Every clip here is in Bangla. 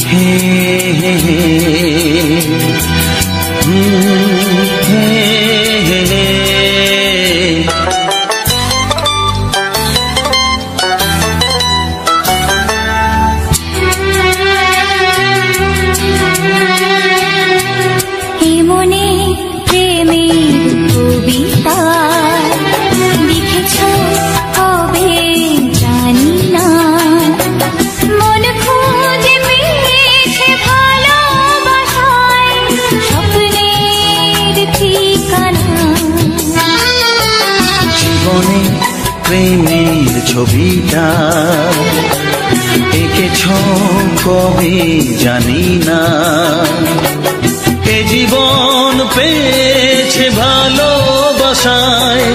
হে হে হে হে হে। মনে প্রেমের কবিতা লিখেছ কবে জানি না, মন খুঁজে পেয়েছে ভালোবাসায় স্বপ্নের ঠিকানা। জীবনে প্রেমের ছবিটা এঁকেছ কবে জানি না, এ জীবন পেয়েছে ভালোবাসায়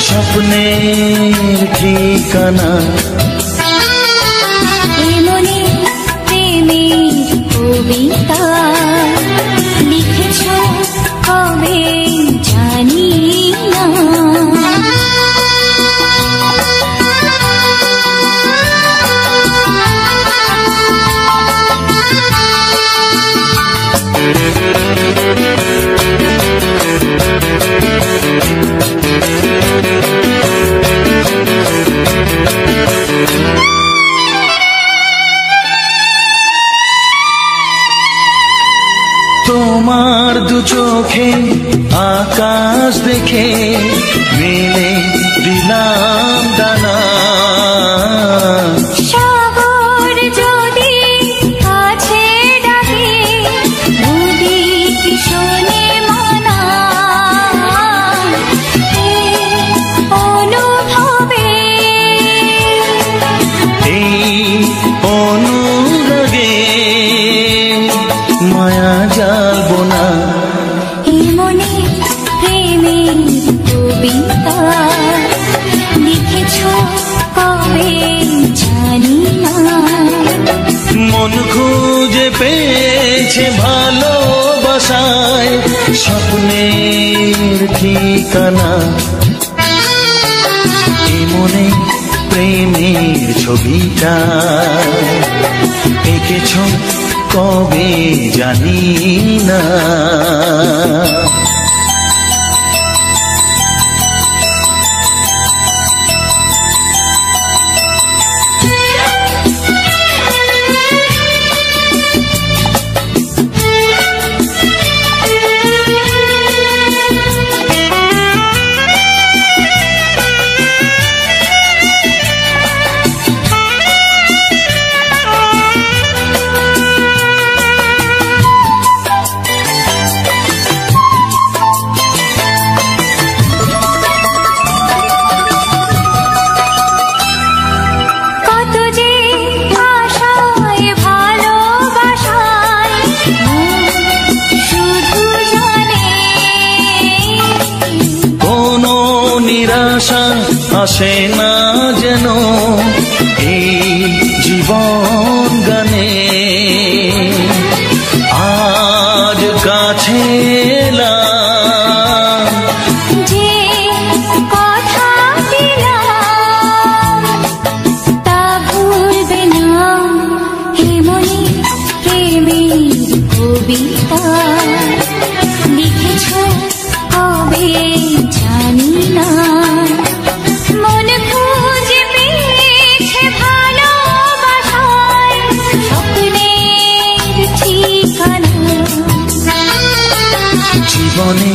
স্বপ্নের ঠিকানা। মনে প্রেমের কবিতা লিখেছ কবে জানি না। তোমার দু চোখে আকাশ দেখে মেলে দিলাম দানা। সাগর যদি কাছে ডাকে নদী কি শোনে মানা, অনুভবে এই অনুরাগে মায়া জ্বালবো না। মনে প্রেমের কবিতা লিখেছ কবে জানি না, মন খুঁজে পেয়েছে ভালোবাসায় স্বপ্নের ঠিকানা। মনে প্রেমের ছবিটা এঁকেছ কবে জানি না। নিরাশা আসে না যেন এই জীবন গানে, আজ কাছে এলাম যে কথা দিলাম তা ভুলবে না। হে মনে প্রেমের কবিতা লিখেছ কবে জানি না, মন খুঁজে পেয়েছে ভালোবাসায় স্বপ্নের ঠিকানা। জীবনে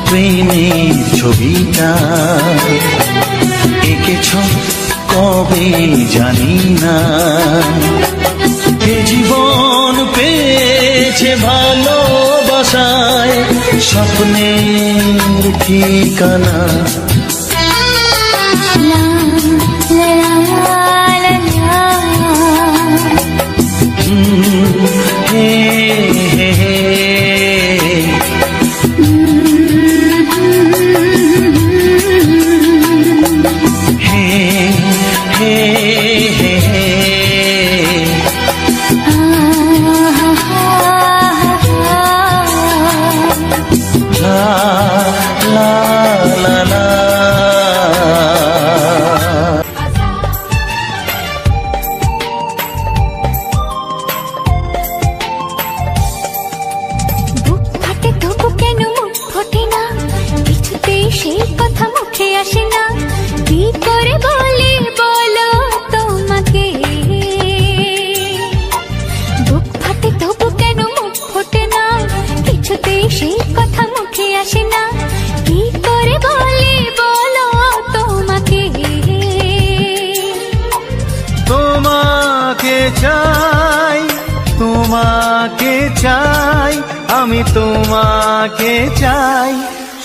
প্রেমের ছবিটা এঁকেছ কবে জানি না, এ জীবন পেয়েছে ভালোবাসায় স্বপ্নের ঠিকানা। হে হে হে la la la চাই, তোমাকে চাই, আমি তোমাকে চাই,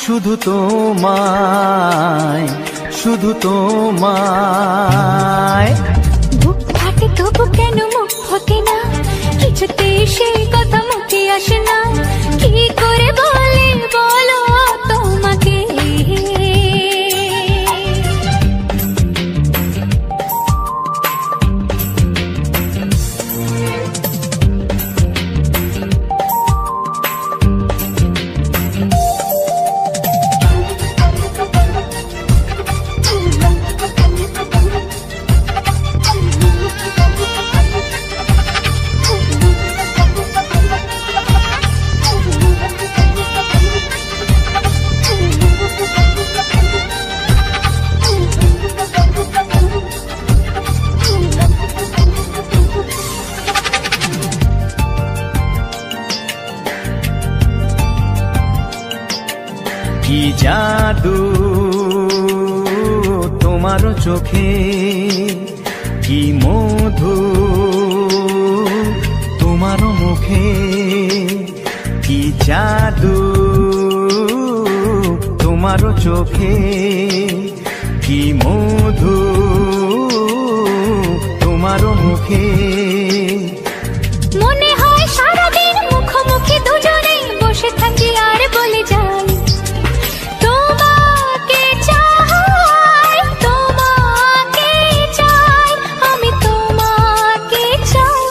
শুধু তোমায়, শুধু তোমায়। বুক ফাটে তবু কেন মুখ ফোটে না, কিছুতে সেই কথা মুখে আসে না, কি করে বলে বলো তোমাকে। কি জাদু তোমার চোখে, কি মধু তোমার মুখে, কি জাদু তোমার চোখে, কি মধু তোমার মুখে। মনে হয় সারাদিন মুখোমুখি দুজনে বসে থাকি আর বলে যাই, তোমাকে চাই, তোমাকে চাই, আমি তোমাকে চাই,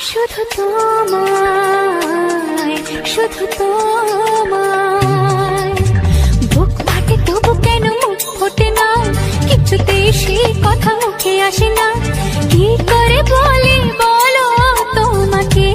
শুধু তোমায়, শুধু তোমায়। বুক ফাটে তবু কেন মুখ ফোটে না, কিছুতে সেই কথা মুখে আসে না, কি করে বলে বলো তোমাকে।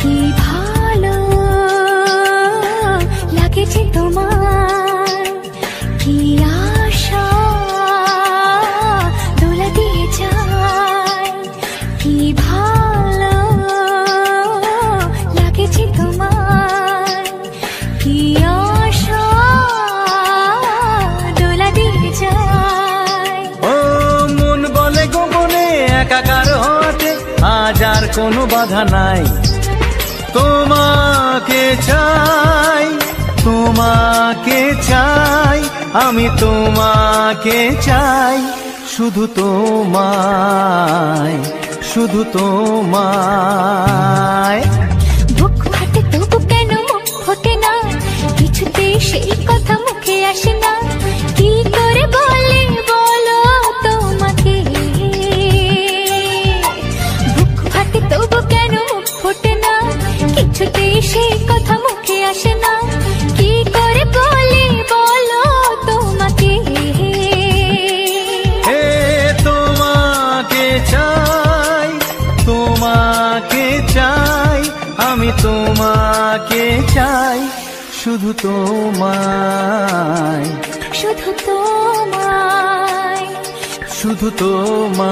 কি ভালো লাগেছে তোমার, কি আশা দোলা দিয়ে যায়, কি ভালো লাগেছে তোমার, কি আশা দোলা দিয়ে যায়। ও মন বলে গোপনে একাকার হতে আজ আর কোনো বাধা নাই, তোমাকে চাই, তোমাকে চাই, আমি তোমাকে চাই, শুধু তোমায়, শুধু তোমায়। বুক ফাটে তবু কেন মুখ ফোটে না, কিছুতে সেই কথা মুখে আসে না, কি করে বলে বলো তোমাকে। বুক ফাটে তবু কেন মুখ ফোটে না, কিছুতে সেই কথা মুখে আসে না, কি করে বলে বলো তোমাকে। হে তোমাকে চাই, তোমাকে চাই, আমি তোমাকে চাই, শুধু তোমায়, শুধু তোমায়, শুধু তোমায়,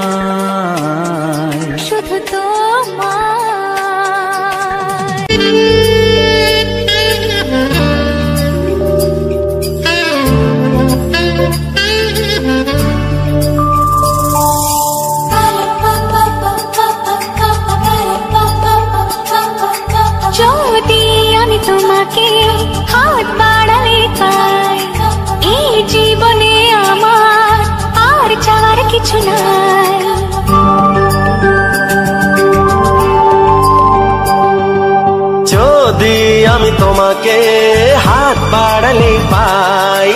শুধু তোমায়। যদি আমি তোমাকে হাত বাড়ালে পাই, এই জীবনে আমার আর চাওয়ার কিছু নাই। যদি আমি তোমাকে হাত বাড়ালে পাই,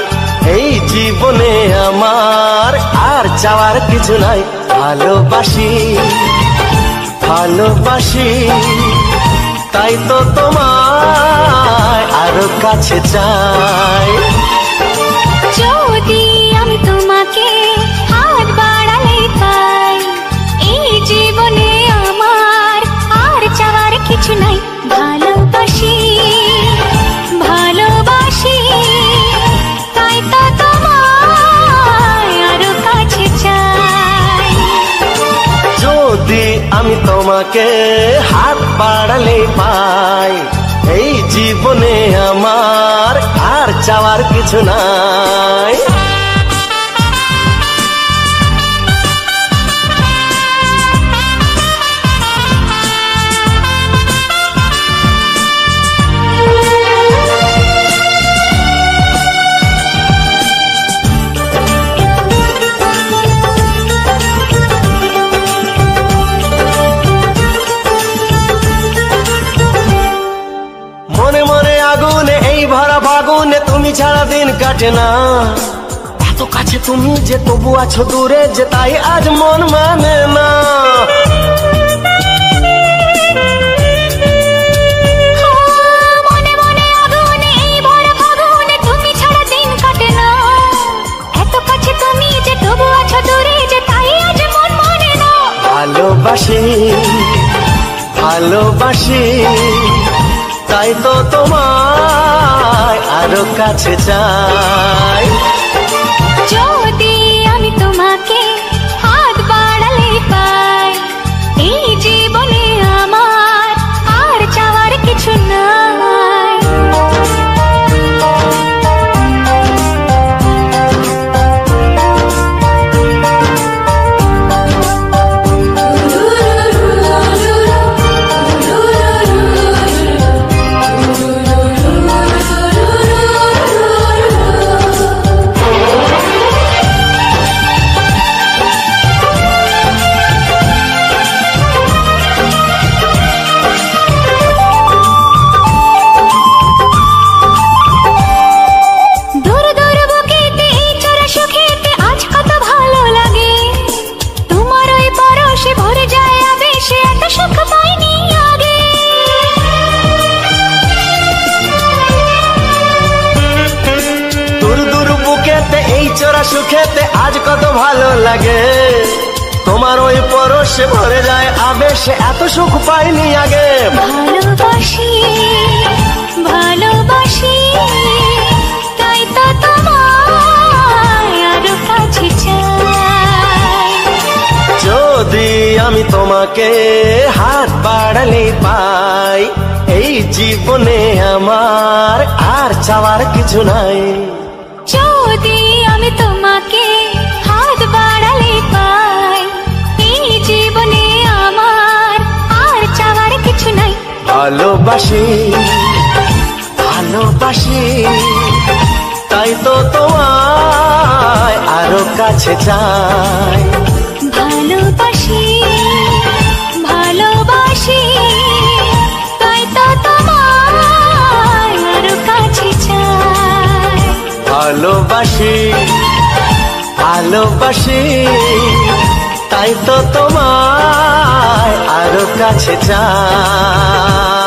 এই জীবনে আমার আর চাওয়ার কিছু নাই। ভালোবাসি, ভালোবাসি, তাই তো তোমায় আরো কাছে চাই। আমি তোমাকে হাত বাড়ালে পাই এই জীবনে আমার আর চাওয়ার কিছু নাই ফাগুনে তুমি ছাড়া দিন কাটে না এত কাছে তুমি যে তবু আছো দূরে যে তাই আজ মন মানে না মনে মনে আগুনে এই ভরা ফাগুনে তুমি ছাড়া দিন কাটে না এত কাছে তুমি যে তবু আছো দূরে যে তাই আজ মন মানে না ভালোবাসি ভালোবাসি তাই তো তোমায় আরো কাছে চাই যদি আমি তোমাকে হাত বাড়ালে পাই এই জীবনে আমার আর চাওয়ার কিছু নাই সুখেতে আজ কত ভালো লাগে তোমার ওই পরশে ভরে যায় আবেশে এত সুখ পাইনি আগে ভালোবাসি ভালোবাসি তাই তো তোমায় আরো কাছে চাই যদি আমি তোমাকে হাত বাড়ালে পাই এই জীবনে আমার আর চাওয়ার কিছু নাই যদি আমি তোমাকে হাত বাড়ালে পাই এই জীবনে আমার আর চাওয়ার কিছু নাই ভালোবাসি ভালোবাসি তাই তো তোমায় আরো কাছে চাই ভালোবাসি ভালোবাসি তাই তো তোমায় আরো কাছে চাই ভালোবাসি ভালোবাসি তাই তো তোমায় আরো কাছে চাই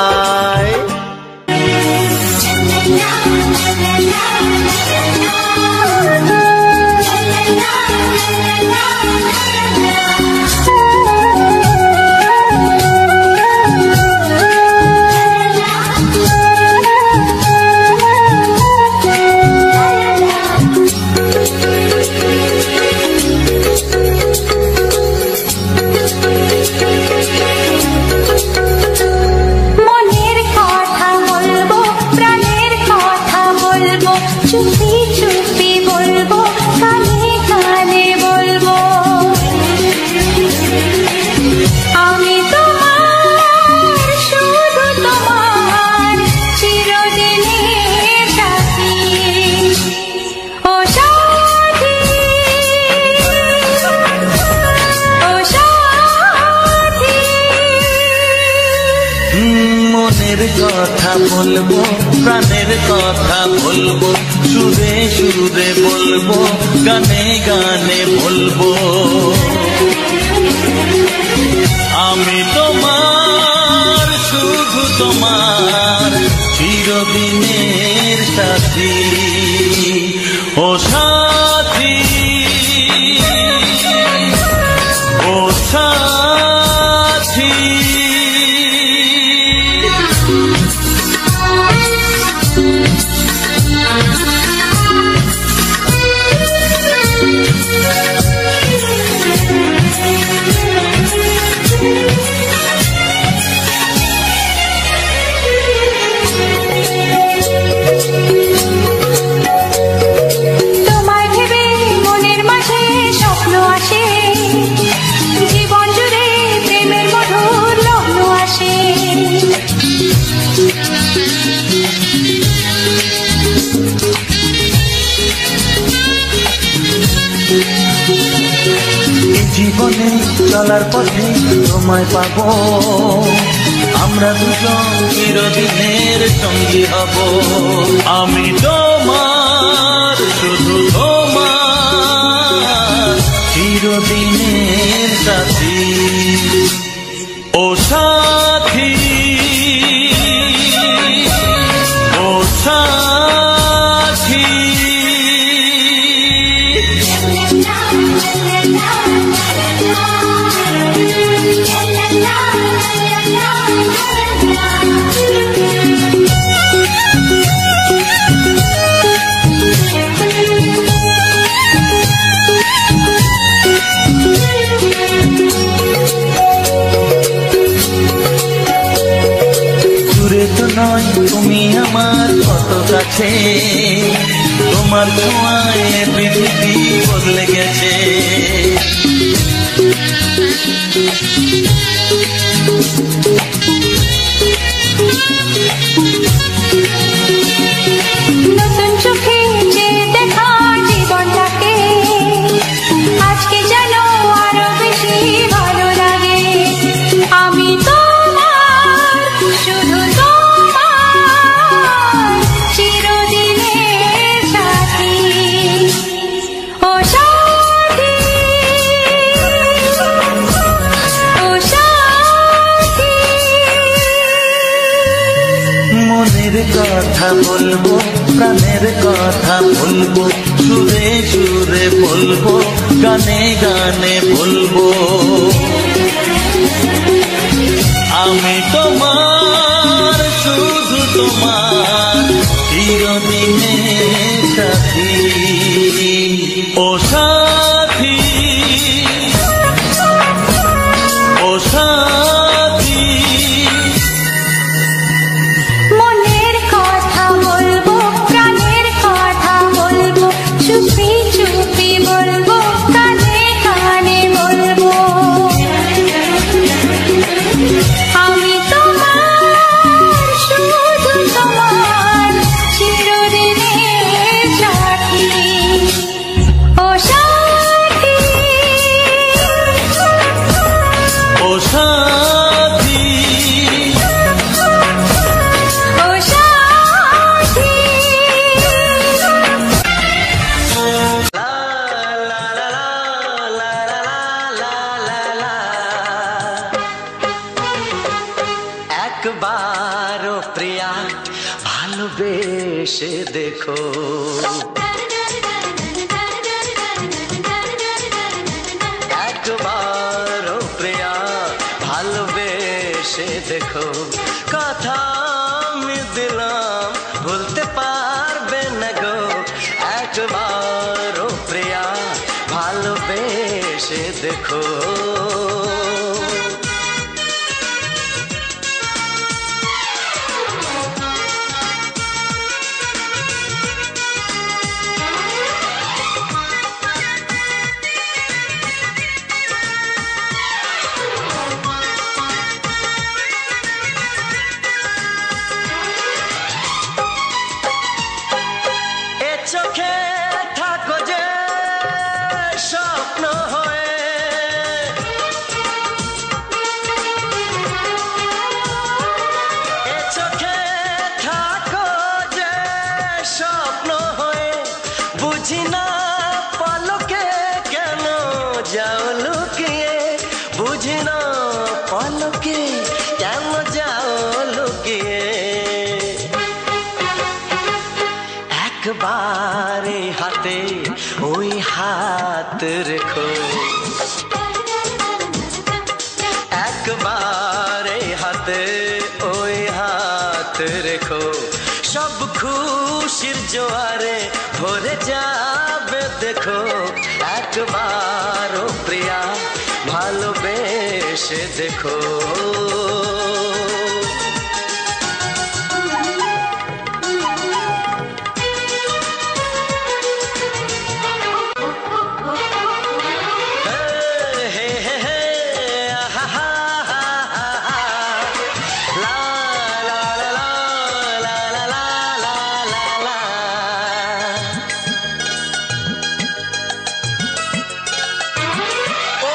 চুপি চুপি বলবো কানে কানে বলবো আমি তোমার শুধু তোমার চিরদিনের সাথী ও সাথী ও সাথী মনের কথা বলবো প্রাণের কথা বলবো সুরে সুরে বলবো গানে গানে বলবো আমি তোমার শুধু তোমার চিরদিনের সাথী ও সাথী ও সাথী জীবনে চলার পথে তোমায় পাবো, আমরা দুজন চিরদিনের সঙ্গী হব। আমি তোমার, শুধু তোমার, চিরদিনের সাথী। ও সাথী, ও সাথী। নয় তুমি আমার কত কাছে, তোমার ছোঁয়ায় পৃথিবী বদলে গেছে। নতুন চোখে যে দেখা জীবনটাকে আজকে যেন আরো বেশি ভালো লাগে। আমি তোমার, শুধু তোমার, চিরদিনের সাথী। ও সাথী, ও সাথী। মনের কথা বলবো, প্রাণের কথা বলবো, সুরে সুরে বলবো, গানে গানে বলবো। আমি তোমার, শুধু তোমার, চিরদিনের সাথী। ও সাথী, ও সাথী। মনের কথা বলবো, প্রাণের কথা বলবো, চুপি চুপি বলবো, কানে কানে বলবো। আমি তোমার, শুধু তোমার, চিরদিনের সাথী। ও সাথী, ও সাথী। ও সাথী। একবারও প্রিয়া ভালোবেসে দেখো, একবারও প্রিয়া ভালোবেসে দেখো। কথা আমি দিলাম ভুলতে পারবে না গো, একবারও প্রিয়া ভালোবেসে দেখো। চোখে থাকো যে স্বপ্ন হয়ে, এ চোখে থাকো যে স্বপ্ন হয়ে, বুঝি না পলকে কেন যাও লুকিয়ে, বুঝি না পলকে কেন যাও লুকিয়ে। একবারে হাতে ওই হাত রেখো, একবারে হাতে ওই হাত রেখো। সব খুশির জোয়ারে ভরে যাবে দেখো, একবারও প্রিয়া ভালোবেসে দেখো।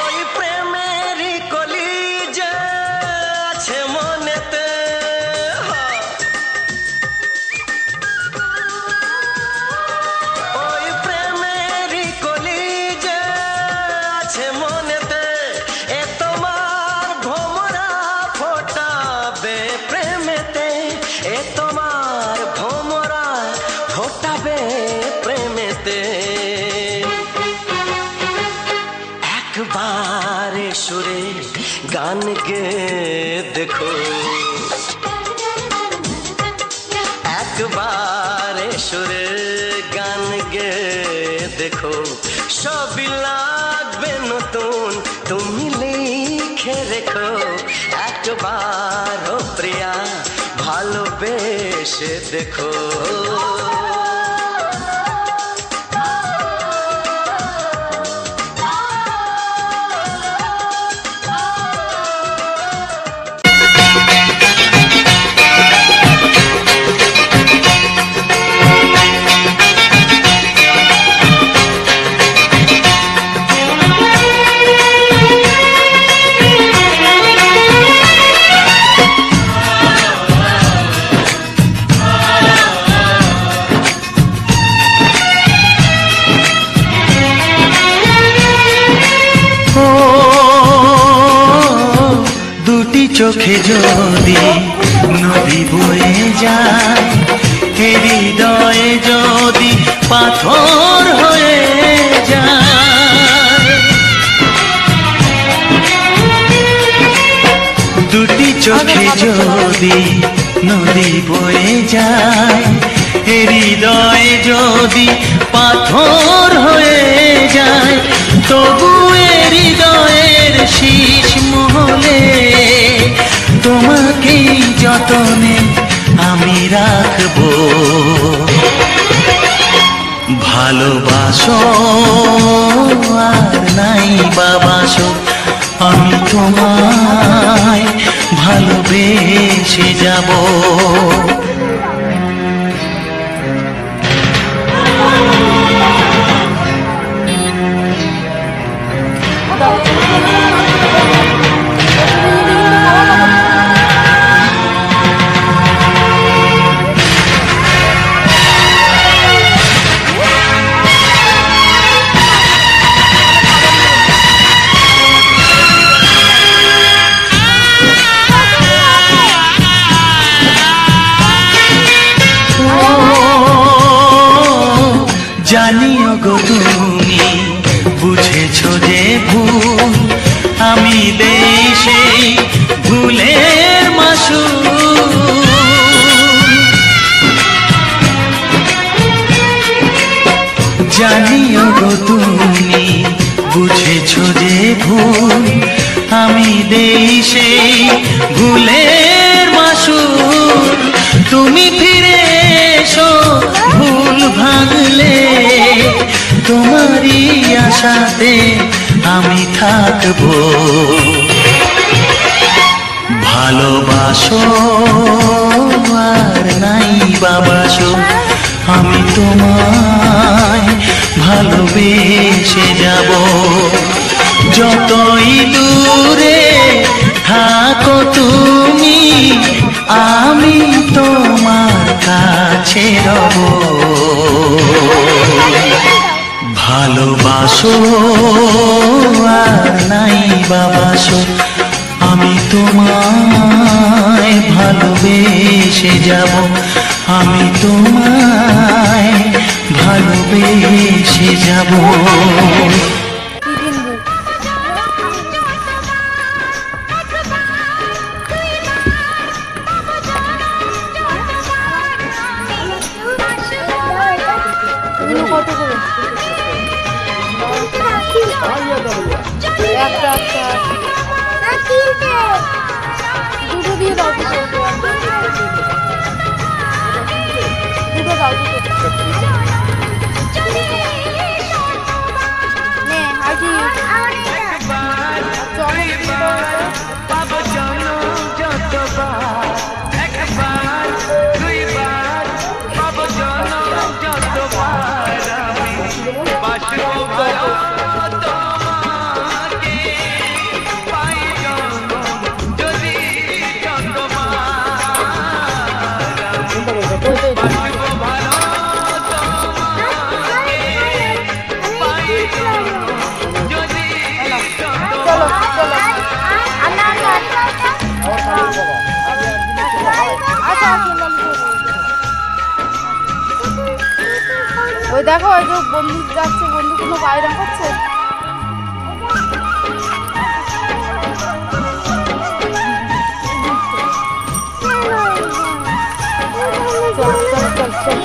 ওই গান গে দেখো একবার সুরের গান গে দেখো সবই লাগবে নতুন তুমি লিখে রেখো একবার ও প্রিয়া ভালোবেসে দেখো চোখে যদি নদী বয়ে যায় হৃদয়ে যদি পাথর হয়ে যায় দুটি চোখে যদি নদী বয়ে যায় হৃদয়ে যদি পাথর হয়ে যায় তবু হৃদয়ের শীষ মহলে তোমাকে যতনে আমি রাখবো ভালোবাসো আর নাই বাবাসো আমি তোমায় ভালোবেসে যাব জানিও গো তুমি বুঝেছো যে ভুল আমি দেই সেই ভুলের মাসুল জানিও গো তুমি বুঝেছো যে ভুল আমি দেই সেই ভুলের মাসুল তুমি ফিরে এসো ভুল ভাঙলে তোমারই আশাতে আমি থাকবো ভালোবাসো আর নাই বাবাসো আমি তোমায় ভালোবেসে যাব যতই দূরে থাকো তুমি আমি তোমার কাছে রব ভালোবাসো আর নাই বাবাসো আমি তোমায় ভালোবেসে যাব আমি তোমায় ভালোবেসে যাব দুটো দিয়ে দাও দুটো দাও নে আজি ওই দেখো ওই যে বন্দুক যাচ্ছে বন্দুক কোনো বাইরে করছে চল চল চল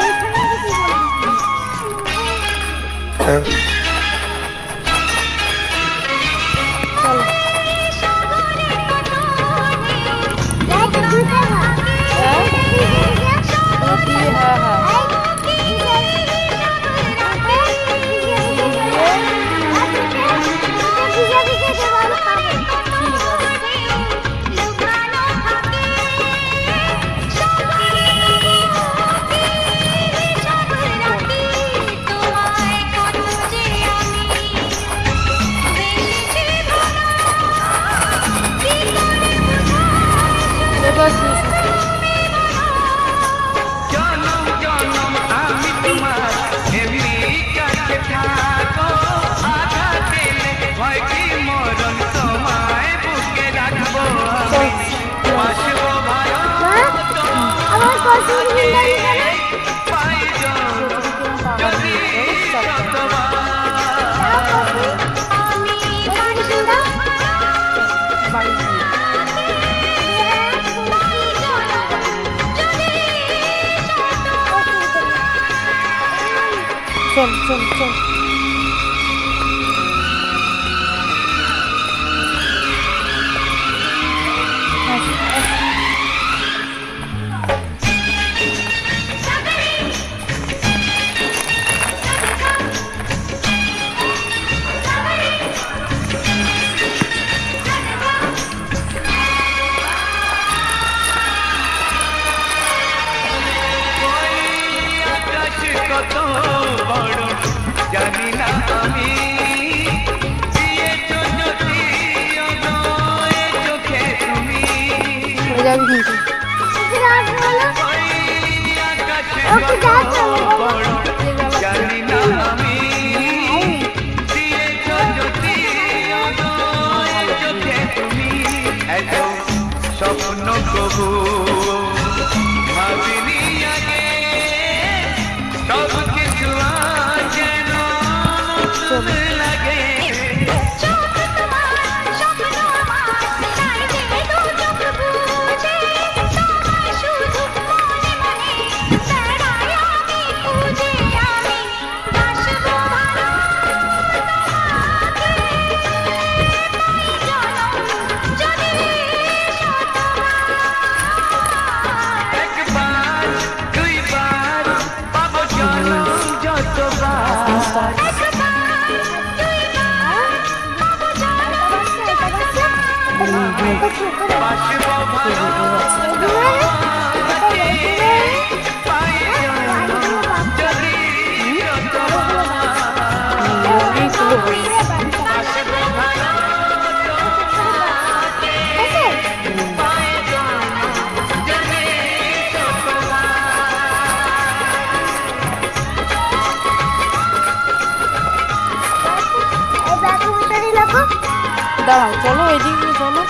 চল চল চল চল স্বপ্ন কবু ভাবিনি আগে সব কিছু যেন লাগে দাঁড়াও চলো এদিকে চলো